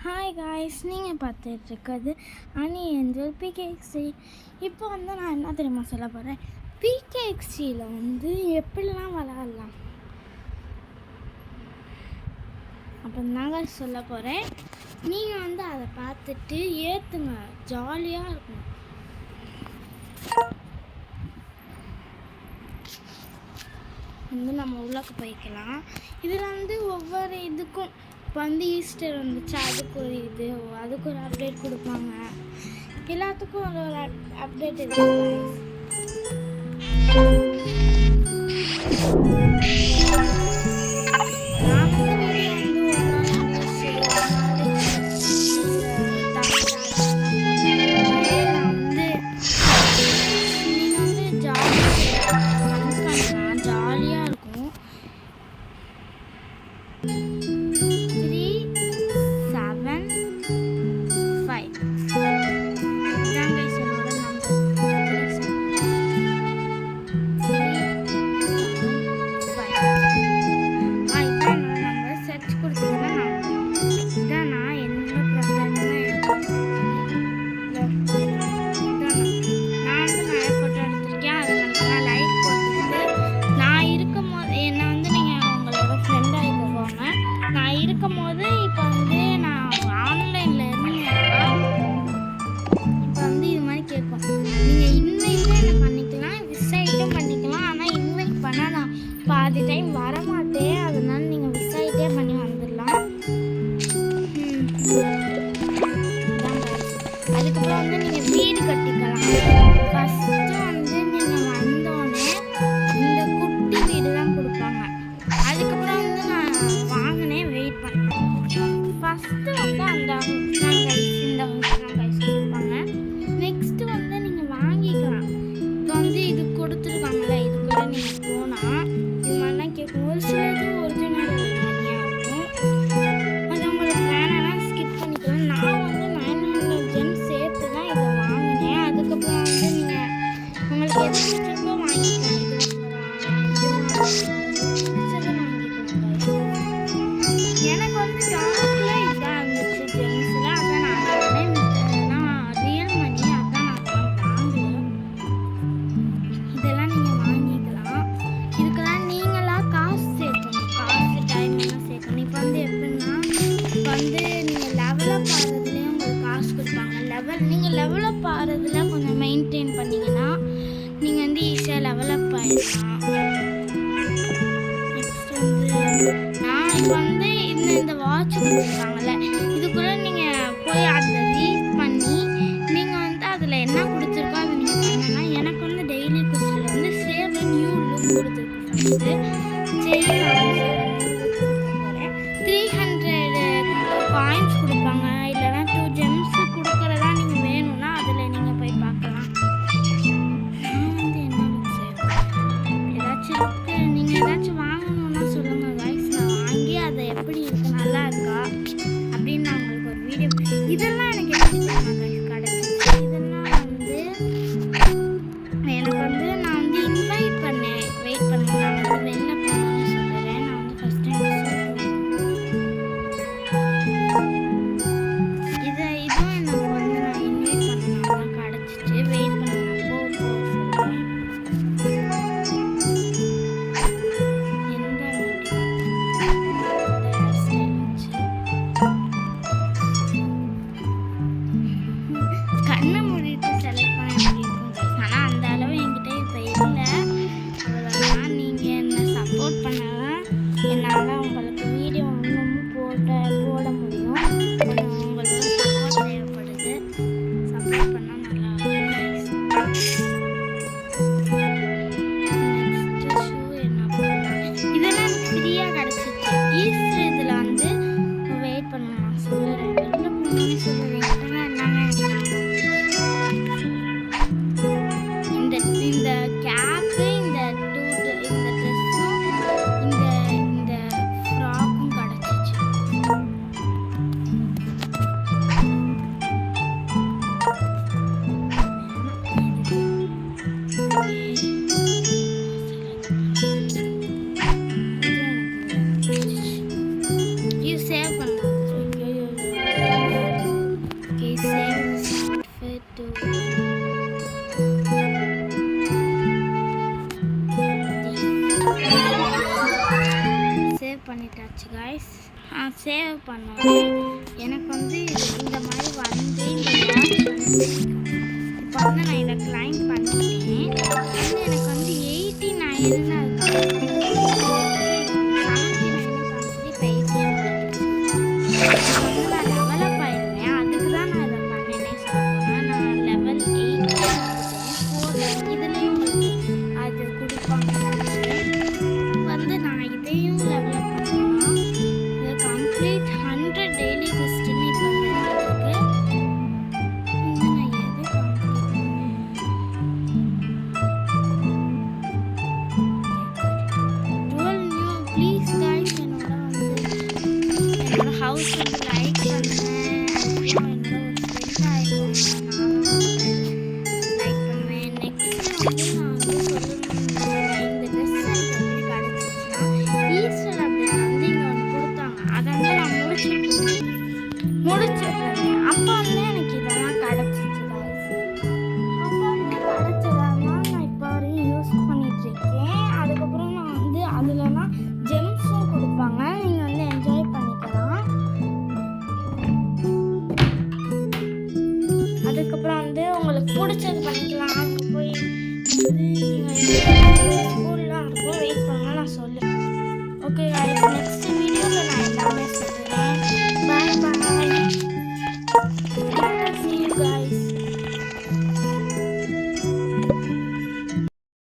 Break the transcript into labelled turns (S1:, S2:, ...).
S1: Hi guys, நீங்கள் பார்த்துட்ருக்கிறது அனி angel PK XD. இப்போ நான் என்ன தெரியுமா சொல்ல போகிறேன், பிகேஎக்ஸ்டியில் எப்படிலாம் விளாட்லாம் அப்படின்னு தாங்க சொல்ல போகிறேன். நீங்கள் அதை பார்த்துட்டு ஏற்றுங்க, ஜாலியாக இருக்கும். நம்ம உள்ளக்கு போய்க்கலாம். இதில் ஒவ்வொரு இதுக்கும் இப்போ ஈஸ்டர் வந்துச்சு, அதுக்கு ஒரு அதுக்கு ஒரு அப்டேட் கொடுப்பாங்க. எல்லாத்துக்கும் ஒரு அப்டேட் இருக்குது. பாதி டைம் வரமாட்டேன், அதனால நீங்கள் மிஸ் ஆகிட்டே பண்ணி வந்துடலாம். அதுக்கப்புறம் நீங்கள் வீடு கட்டிக்கலாம். ஃபஸ்ட்டு நீங்கள் வந்தோடனே இந்த குட்டி வீடு தான் கொடுப்பாங்க. அதுக்கப்புறம் நான் வாங்கினேன், வெயிட் பண்ணேன். ஃபஸ்ட்டு அந்த இந்த கொடுப்பாங்க. நெக்ஸ்ட்டு நீங்கள் வாங்கிக்கலாம். இப்போ இது கொடுத்துருக்காங்களே, இதுக்குள்ளே நீங்கள் போனால் ஒரு சிலது ஒரிஜினல் மணியாக இருக்கும். அது உங்களுக்கு வேணாம்னா ஸ்கிப் பண்ணிக்கலாம். நான் 900 ஜெம்ஸ் சேர்த்து தான் இதை வாங்கினேன். அதுக்கப்புறம் நீங்கள் உங்களுக்கு எது பிடிச்சிருக்கோ வாங்கிக்கலாம். எனக்கு டாப்பில் இதாக இருந்துச்சு ஜெம்ஸில், அதான் நான் ரியல் மணி, அதான் நான் வாங்கல. இதெல்லாம் நீங்கள் வாங்கிக்கலாம். இதுக்கெல்லாம் நீங்களாக காசு சேர்க்கணும், காசு டைம் எல்லாம் சேர்க்கணும். இப்போ எப்படின்னா நீங்கள் லெவலப் ஆகிறதுலேயே உங்களுக்கு காசு கொடுப்பாங்க. நீங்கள் லெவலப் ஆகிறதுல கொஞ்சம் மெயின்டைன் பண்ணிங்கன்னா நீங்கள் ஈஸியாக லெவலப் ஆகிடலாம். நெக்ஸ்ட் நான் இப்போ இந்த வாட்ச் கொடுத்துருக்காங்கல்ல, இதுக்குள்ளே நீங்கள் போய் அதை ரீட் பண்ணி நீங்கள் அதில் என்ன கொடுத்துருக்கோ அதை நீங்கள் பண்ணனா. எனக்கு டெய்லி குஸ்டில் சேவ் நியூ லுக் கொடுத்துருக்கு. சரி, 300 காயின்ஸ் கொடுப்பாங்க, இல்லைனா 2 ஜெம்ஸ் கொடுக்குறதா நீங்கள் வேணும்னா அதில் நீங்கள் போய் பார்க்கலாம். ஏதாச்சும் நீங்கள் ஏதாச்சும் வாங்கணுன்னா சொல்லுங்கள் காய்ஸ், நான் வாங்கி அதை எப்படி இருக்கு, நல்லா இருக்கா அப்படின்னு நான் உங்களுக்கு ஒரு வீடியோ. இதெல்லாம் எனக்கு எப்படி காய்ஸ் கிடச்சிச்சு. இதெல்லாம் எனக்கு நான் இன்வைட் பண்ணேன். வெயிட் பண்ணுங்க, நான் வெளில போகணும்னு சொல்லுறேன். நான் ஃபஸ்ட் டைம் இதுவும் எனக்கு நான் இன்வைட் பண்ணலாம் கிடச்சிச்சு. வெயிட் பண்ணுங்க, போ சொல்லுவேன். கண்ணை மூடிட்டு செலக்ட் பண்ண முடியும். ஆனால் அந்த அளவு என்கிட்ட இப்போ இல்லை. அவ்வளோதான், நீங்கள் என்னை சப்போர்ட் பண்ணாதான் என்னால் உங்களுக்கு வீடியோ இன்னமும் போட முடியும். உங்களுக்கு சப்போர்ட் தேவைப்படுது. சப்போர்ட் பண்ணால் நல்லா இருக்கும். நெக்ஸ்ட்டு ஷூ என்ன போடலாம். இதெல்லாம் எனக்கு ஃப்ரீயாக கிடச்சிச்சு. ஈஸ்டர் இதில் வெயிட் பண்ணுங்க, நான் சொல்லுறேன். வெளில போகணும்னு சொல்லுறேன். இந்த கேப்பு, இந்த ட்ரெஸ்ஸும் இந்த ஃப்ராக்கும் கிடச்சிச்சு. இது சேவ் பண்ணலாம். சேவ் பண்ணோன்னே எனக்கு வந்து இந்த மாதிரி வந்து இந்த வாட்ச் வந்து இப்போ வந்து நான் இதை கிளைம் பண்ணிட்டேன். வந்து எனக்கு வந்து 89ன்னு அது டெவலப் ஆயிருந்தேன். அதுக்கு தான் நான் இதை பண்ணேனே சொல்லப்போனால் நான் லெவல் 8 இதுலேயும் அது கொடுப்பாங்க. வந்து நான் இதையும் டெவலப் பண்ணேன்னா இது கம்ப்ளீட் 100 டெய்லி குஸ்டின்னு இப்போ இருக்கு. நான் எது டுவெல் நியூ ப்ளீஸ் கைஸ் என்னோட ஹவுஸ் வந்து லைக்